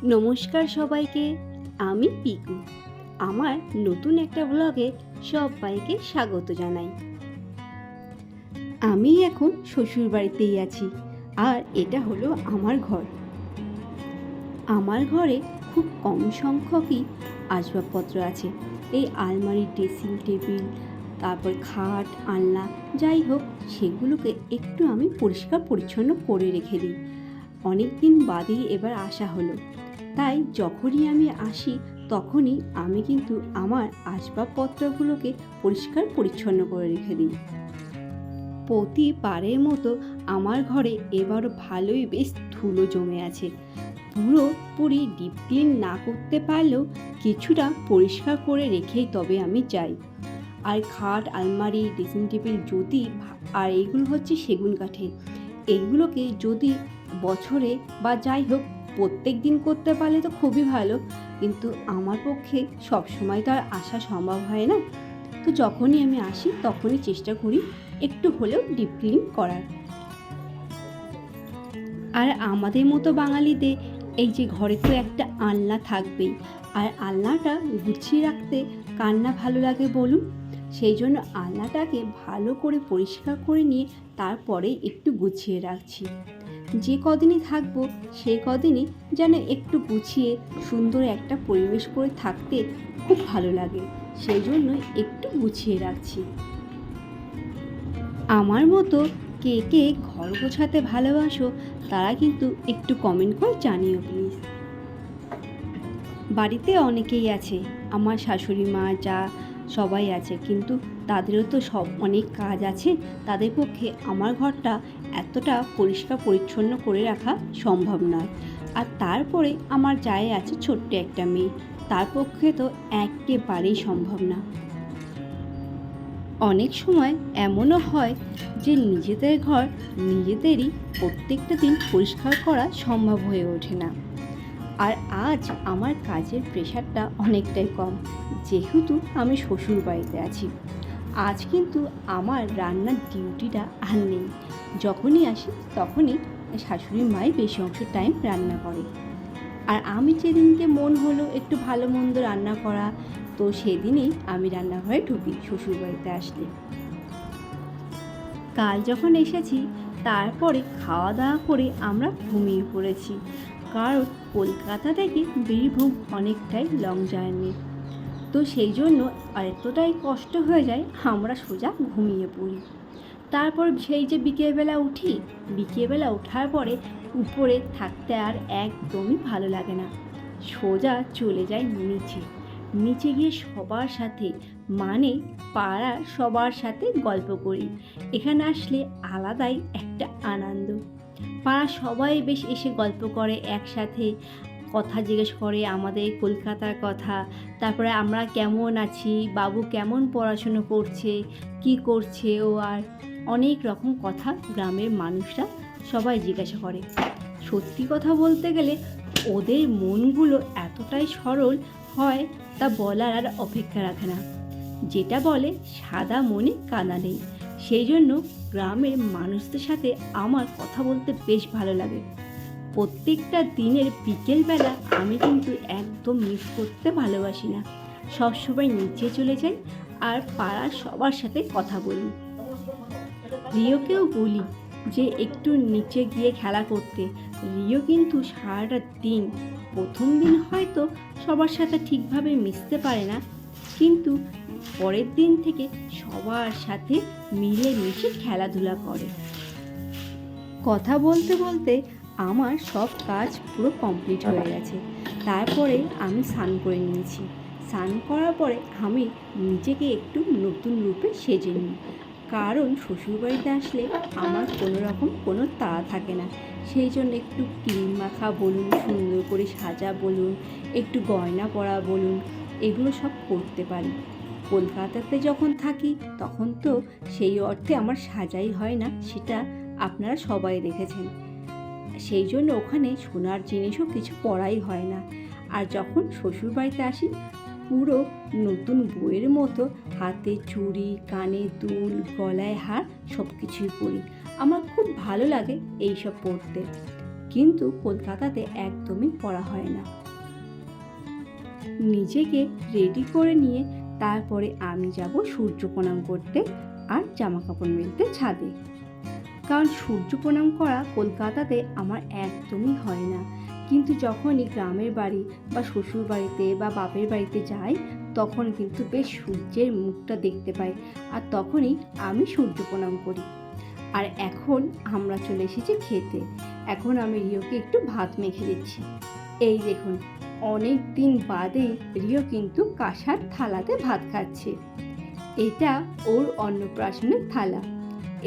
নমস্কার সবাইকে, আমি পিকু। আমার নতুন একটা ব্লগে সবাইকে স্বাগত জানাই। আমি এখন শ্বশুর বাড়িতেই আছি, আর এটা হলো আমার ঘর। আমার ঘরে খুব কম সংখ্যকই আসবাবপত্র আছে। এই আলমারি, ড্রেসিং টেবিল, তারপর খাট, আলনা, যাই হোক সেগুলোকে একটু আমি পরিষ্কার পরিচ্ছন্ন করে রেখে দিই। অনেক দিন বাদেই এবার আসা হলো, তাই যখনই আমি আসি তখনই আমি কিন্তু আমার আসবাবপত্রগুলোকে পরিষ্কার পরিচ্ছন্ন করে রেখে দিই। প্রতিবারের মতো আমার ঘরে এবারও ভালোই বেশ ধুলো জমে আছে। পুরোপুরি ডিপ ক্লিন না করতে পারলেও কিছুটা পরিষ্কার করে রেখেই তবে আমি যাই। আর খাট, আলমারি, ড্রেসিং টেবিল আর এইগুলো হচ্ছে সেগুন কাঠের, এইগুলোকে যদি বছরে বা যাই হোক প্রত্যেক দিন করতে পারলে তো খুবই ভালো, কিন্তু আমার পক্ষে সবসময় তো আর আসা সম্ভব হয় না। তো যখনই আমি আসি তখনই চেষ্টা করি একটু হলেও ডিপ ক্লিন করার। আর আমাদের মতো বাঙালিদের এই যে ঘরে তো একটা আলনা থাকবেই, আর আলনাটা গুছিয়ে রাখতে কার না ভালো লাগে বলুন। সেই জন্য আলনাটাকে ভালো করে পরিষ্কার করে নিয়ে তারপরে একটু গুছিয়ে রাখছি। যে কদিনই থাকবো সেই কদিনই যেন একটু গুছিয়ে সুন্দর একটা পরিবেশ করে থাকতে খুব ভালো লাগে, সেই জন্যই একটু গুছিয়ে রাখছি। আমার মতো কে কে ঘর গোছাতে ভালোবাসো তারা কিন্তু একটু কমেন্ট করে জানিও প্লিজ। বাড়িতে অনেকেই আছে, আমার শাশুড়ি মা, যা সবাই আছে, কিন্তু তাদেরও তো অনেক কাজ আছে। তাদের পক্ষে আমার ঘরটা এতটা পরিষ্কার পরিচ্ছন্ন করে রাখা সম্ভব নয়। আর তারপরে আমার জায়ে আছে ছোট্ট একটা মেয়ে, তার পক্ষে তো একেবারেই সম্ভব না। অনেক সময় এমনও হয় যে নিজেদের ঘর নিজেদেরই প্রত্যেকটা দিন পরিষ্কার করা সম্ভব হয়ে ওঠে না। আর আজ আমার কাজের প্রেশারটা অনেকটাই কম, যেহেতু আমি শ্বশুর বাড়িতে আছি। আজ কিন্তু আমার রান্নার ডিউটিটা আর নেই। যখনই আসি তখনই শাশুড়ি মাই বেশি অংশ টাইম রান্না করে। আর আমি যেদিনকে মন হলো একটু ভালো মন্দ রান্না করা, তো সেদিনই আমি রান্নাঘরে ঢুকি শ্বশুর বাড়িতে আসলে। কাল যখন এসেছি তারপরে খাওয়া দাওয়া করে আমরা ঘুমিয়ে পড়েছি, কারণ কলকাতা থেকে বীরভূম অনেকটাই লং জার্নি। তো সেই জন্য এতটাই কষ্ট হয়ে যায় আমরা সোজা ঘুমিয়ে পড়ি। তারপর সেই যে বিকেলবেলা ওঠার পরে উপরে থাকতে আর একদমই ভালো লাগে না, সোজা চলে যাই নিচে গিয়ে সবার সাথে, মানে পাড়ার সবার সাথে গল্প করি। এখানে আসলে আলাদাই একটা আনন্দ। পাড়ার সবাই বেশ এসে গল্প করে একসাথে, কথা জিজ্ঞেস করে আমাদের কলকাতার কথা, তারপরে আমরা কেমন আছি, বাবু কেমন পড়াশুনো করছে, কি করছে ও, আর অনেক রকম কথা গ্রামের মানুষরা সবাই জিজ্ঞাসা করে। সত্যি কথা বলতে গেলে ওদের মনগুলো এতটাই সরল হয় তা বলার আর অপেক্ষা রাখে না। যেটা বলে সাদা মনে কাদা নেই। সেই জন্য গ্রামের মানুষদের সাথে আমার কথা বলতে বেশ ভালো লাগে। প্রত্যেকটা দিনের বিকেলবেলা আমি কিন্তু একদম মিস করতে ভালোবাসি না। সবসময় নিচে চলে যাই আর পাড়ার সবার সাথে কথা বলি। রিওকেও বলি যে একটু নিচে গিয়ে খেলা করতে। রিও কিন্তু সারাটা দিন, প্রথম দিন হয়তো সবার সাথে ঠিকভাবে মিশতে পারে না, কিন্তু পরের দিন থেকে সবার সাথে মিলেমিশে খেলাধুলা করে। কথা বলতে বলতে আমার সব কাজ পুরো কমপ্লিট হয়ে গেছে। তারপরে আমি স্নান করে নিয়েছি। স্নান করার পরে আমি নিজেকে একটু নতুন রূপে সেজে নিই, কারণ শ্বশুরবাড়িতে আসলে আমার কোনো তাড়া থাকে না। সেই জন্য একটু ক্রিম মাখা বলুন, সুন্দর করে সাজা বলুন, একটু গয়না পরা বলুন, এগুলো সব করতে পারি। কলকাতাতে যখন থাকি তখন তো সেই অর্থে আমার সাজাই হয় না, সেটা আপনারা সবাই দেখেছেন। সেই জন্য ওখানে সোনার জিনিসও কিছু পরাই হয় না। আর যখন শ্বশুর বাড়িতে আসি পুরো নতুন বউয়ের মতো হাতে চুড়ি, কানে দুল, গলায় হার সব কিছুই পরি। আমার খুব ভালো লাগে এইসব পরতে। কিন্তু কলকাতাতে একদমই পরা হয় না। নিজেকে রেডি করে নিয়ে তারপরে আমি যাব সূর্য প্রণাম করতে আর জামা কাপড় মেলতে ছাদে। কারণ সূর্য প্রণাম করা কলকাতাতে আমার একদমই হয় না, কিন্তু যখনই গ্রামের বাড়ি বা শ্বশুর বাড়িতে বা বাপের বাড়িতে যাই তখন কিন্তু বেশ সূর্যের মুখটা দেখতে পাই, আর তখনই আমি সূর্য প্রণাম করি। আর এখন আমরা চলে এসেছি খেতে। এখন আমি রিওকে একটু ভাত মেখে দিচ্ছি। এই দেখুন, অনেক দিন বাদে রিও কিন্তু কাঁসার থালাতে ভাত খাচ্ছে। এটা ওর অন্নপ্রাশনের থালা।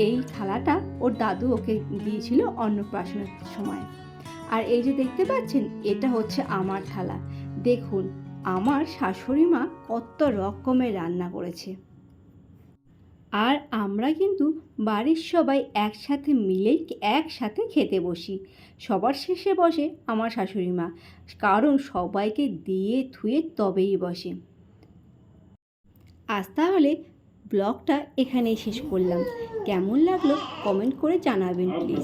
এই থালাটা ওর দাদু ওকে দিয়েছিল অন্নপ্রাশনের সময়। আর এই যে দেখতে পাচ্ছেন, এটা হচ্ছে আমার থালা। দেখুন আমার শাশুড়ি মা কত রকমের রান্না করেছে। আর আমরা কিন্তু বাড়ির সবাই একসাথে মিলেই একসাথে খেতে বসি। সবার শেষে বসে আমার শাশুড়ি মা, কারণ সবাইকে দিয়ে ধুয়ে তবেই বসে। আজ তাহলে ব্লগটা এখানেই শেষ করলাম। কেমন লাগলো কমেন্ট করে জানাবেন প্লিজ।